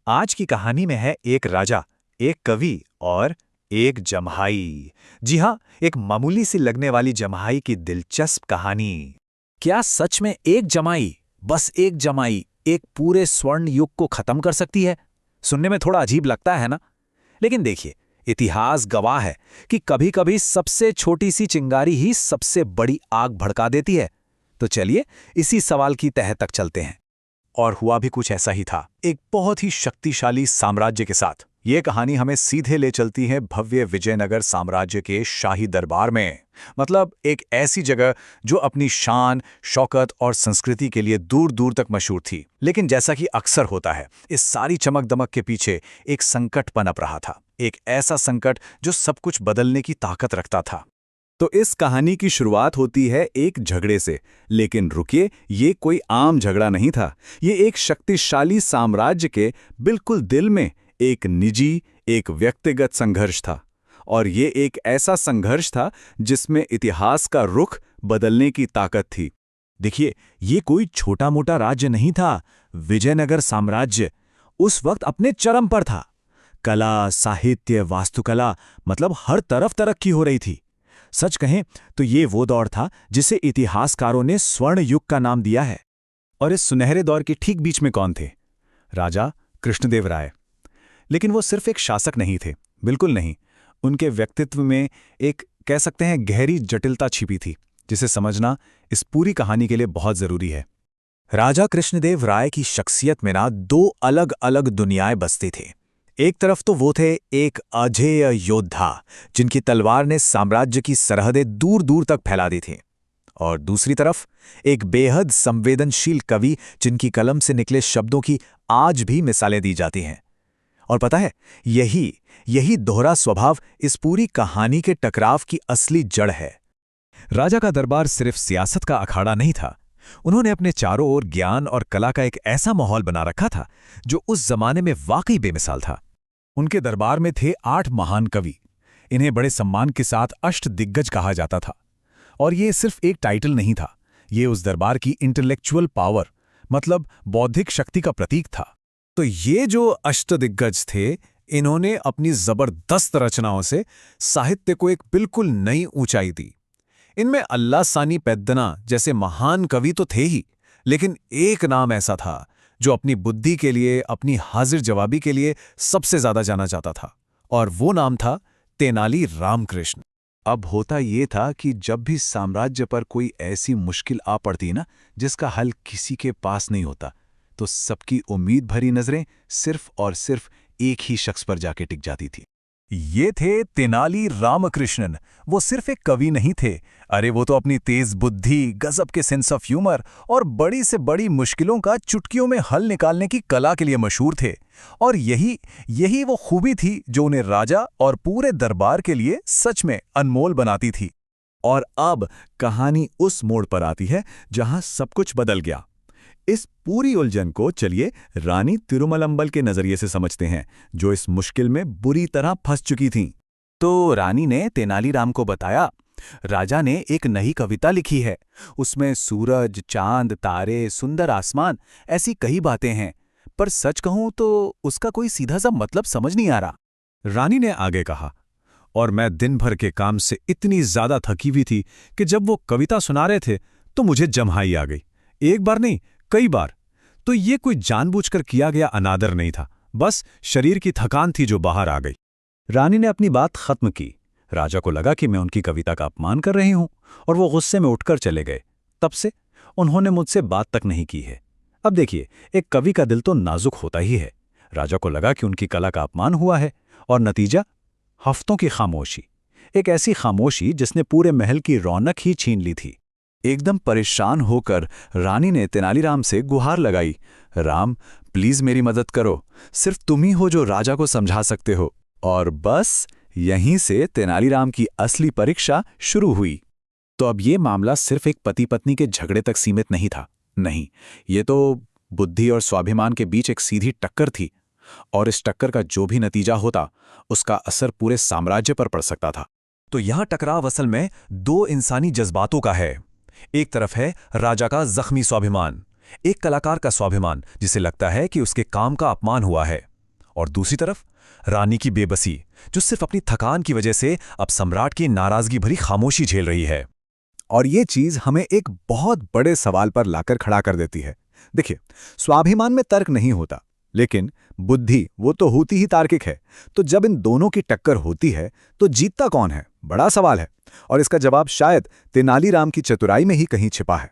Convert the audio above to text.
आज की कहानी में है एक राजा, एक कवि और एक जम्हाई। जी हाँ, एक मामूली सी लगने वाली जम्हाई की दिलचस्प कहानी। क्या सच में एक जमाई, बस एक जमाई, एक पूरे स्वर्ण युग को खत्म कर सकती है? सुनने में थोड़ा अजीब लगता है ना? लेकिन देखिए, इतिहास गवाह है कि कभी-कभी सबसे छोटी सी चिंगारी ही सबसे बड़ी आग भड़का देती है। तो चलिए इसी सवाल की तह तक चलते हैं। और हुआ भी कुछ ऐसा ही था, एक बहुत ही शक्तिशाली साम्राज्य के साथ। ये कहानी हमें सीधे ले चलती है भव्य विजयनगर साम्राज्य के शाही दरबार में। मतलब एक ऐसी जगह जो अपनी शान, शौकत और संस्कृति के लिए दूर दूर तक मशहूर थी। लेकिन जैसा कि अक्सर होता है, इस सारी चमक दमक के पीछे एक संकट पनप रहा था। एक ऐसा संकट जो सब कुछ बदलने की ताकत रखता था। तो इस कहानी की शुरुआत होती है एक झगड़े से। लेकिन रुकिए, ये कोई आम झगड़ा नहीं था। ये एक शक्तिशाली साम्राज्य के बिल्कुल दिल में एक निजी, एक व्यक्तिगत संघर्ष था। और ये एक ऐसा संघर्ष था जिसमें इतिहास का रुख बदलने की ताकत थी। देखिए, ये कोई छोटा मोटा राज्य नहीं था। विजयनगर साम्राज्य उस वक्त अपने चरम पर था। कला, साहित्य, वास्तुकला, मतलब हर तरफ तरक्की हो रही थी। सच कहें तो ये वो दौर था जिसे इतिहासकारों ने स्वर्ण युग का नाम दिया है। और इस सुनहरे दौर के ठीक बीच में कौन थे? राजा कृष्णदेव राय। लेकिन वो सिर्फ एक शासक नहीं थे, बिल्कुल नहीं। उनके व्यक्तित्व में एक, कह सकते हैं, गहरी जटिलता छिपी थी, जिसे समझना इस पूरी कहानी के लिए बहुत जरूरी है। राजा कृष्णदेव राय की शख्सियत में ना दो अलग अलग दुनियाएं बसती थी। एक तरफ तो वो थे एक अजेय योद्धा जिनकी तलवार ने साम्राज्य की सरहदें दूर दूर तक फैला दी थी, और दूसरी तरफ एक बेहद संवेदनशील कवि जिनकी कलम से निकले शब्दों की आज भी मिसालें दी जाती हैं। और पता है, यही दोहरा स्वभाव इस पूरी कहानी के टकराव की असली जड़ है। राजा का दरबार सिर्फ सियासत का अखाड़ा नहीं था। उन्होंने अपने चारों ओर ज्ञान और कला का एक ऐसा माहौल बना रखा था जो उस जमाने में वाकई बेमिसाल था। उनके दरबार में थे 8 महान कवि। इन्हें बड़े सम्मान के साथ अष्टदिग्गज कहा जाता था। और ये सिर्फ एक टाइटल नहीं था, ये उस दरबार की इंटेलेक्चुअल पावर, मतलब बौद्धिक शक्ति का प्रतीक था। तो ये जो अष्टदिग्गज थे, इन्होंने अपनी जबरदस्त रचनाओं से साहित्य को एक बिल्कुल नई ऊंचाई दी। इनमें अल्लाह सानी पेद्दना जैसे महान कवि तो थे ही, लेकिन एक नाम ऐसा था जो अपनी बुद्धि के लिए, अपनी हाजिर जवाबी के लिए सबसे ज्यादा जाना जाता था, और वो नाम था तेनाली रामकृष्ण। अब होता ये था कि जब भी साम्राज्य पर कोई ऐसी मुश्किल आ पड़ती ना जिसका हल किसी के पास नहीं होता, तो सबकी उम्मीद भरी नजरें सिर्फ और सिर्फ एक ही शख्स पर जाके टिक जाती थी। ये थे तेनाली रामकृष्णन। वो सिर्फ एक कवि नहीं थे, अरे वो तो अपनी तेज बुद्धि, गजब के सेंस ऑफ ह्यूमर और बड़ी से बड़ी मुश्किलों का चुटकियों में हल निकालने की कला के लिए मशहूर थे। और यही वो खूबी थी जो उन्हें राजा और पूरे दरबार के लिए सच में अनमोल बनाती थी। और अब कहानी उस मोड़ पर आती है जहां सब कुछ बदल गया। इस पूरी उलझन को चलिए रानी तिरुमलंबल के नजरिए से समझते हैं, जो इस मुश्किल में बुरी तरह फंस चुकी थीं। तो रानी ने तेनालीराम को बताया, राजा ने एक नई कविता लिखी है। उसमें सूरज, चांद, तारे, सुंदर आसमान, ऐसी कई बातें हैं, पर सच कहूं तो उसका कोई सीधा सा मतलब समझ नहीं आ रहा। रानी ने आगे कहा, और मैं दिन भर के काम से इतनी ज्यादा थकी हुई थी कि जब वो कविता सुना रहे थे तो मुझे जम्हाई आ गई। एक बार नहीं, कई बार। तो ये कोई जानबूझकर किया गया अनादर नहीं था, बस शरीर की थकान थी जो बाहर आ गई। रानी ने अपनी बात खत्म की। राजा को लगा कि मैं उनकी कविता का अपमान कर रही हूं, और वो गुस्से में उठकर चले गए। तब से उन्होंने मुझसे बात तक नहीं की है। अब देखिए, एक कवि का दिल तो नाजुक होता ही है। राजा को लगा कि उनकी कला का अपमान हुआ है, और नतीजा हफ्तों की खामोशी। एक ऐसी खामोशी जिसने पूरे महल की रौनक ही छीन ली थी। एकदम परेशान होकर रानी ने तेनालीराम से गुहार लगाई, राम, प्लीज मेरी मदद करो, सिर्फ तुम ही हो जो राजा को समझा सकते हो। और बस यहीं से तेनालीराम की असली परीक्षा शुरू हुई। तो अब ये मामला सिर्फ एक पति पत्नी के झगड़े तक सीमित नहीं था। नहीं, ये तो बुद्धि और स्वाभिमान के बीच एक सीधी टक्कर थी, और इस टक्कर का जो भी नतीजा होता, उसका असर पूरे साम्राज्य पर पड़ सकता था। तो यह टकराव असल में दो इंसानी जज्बातों का है। एक तरफ है राजा का जख्मी स्वाभिमान, एक कलाकार का स्वाभिमान जिसे लगता है कि उसके काम का अपमान हुआ है, और दूसरी तरफ रानी की बेबसी, जो सिर्फ अपनी थकान की वजह से अब सम्राट की नाराजगी भरी खामोशी झेल रही है। और ये चीज हमें एक बहुत बड़े सवाल पर लाकर खड़ा कर देती है। देखिए, स्वाभिमान में तर्क नहीं होता, लेकिन बुद्धि वो तो होती ही तार्किक है। तो जब इन दोनों की टक्कर होती है तो जीतता कौन है, बड़ा सवाल है। और इसका जवाब शायद तेनालीराम की चतुराई में ही कहीं छिपा है।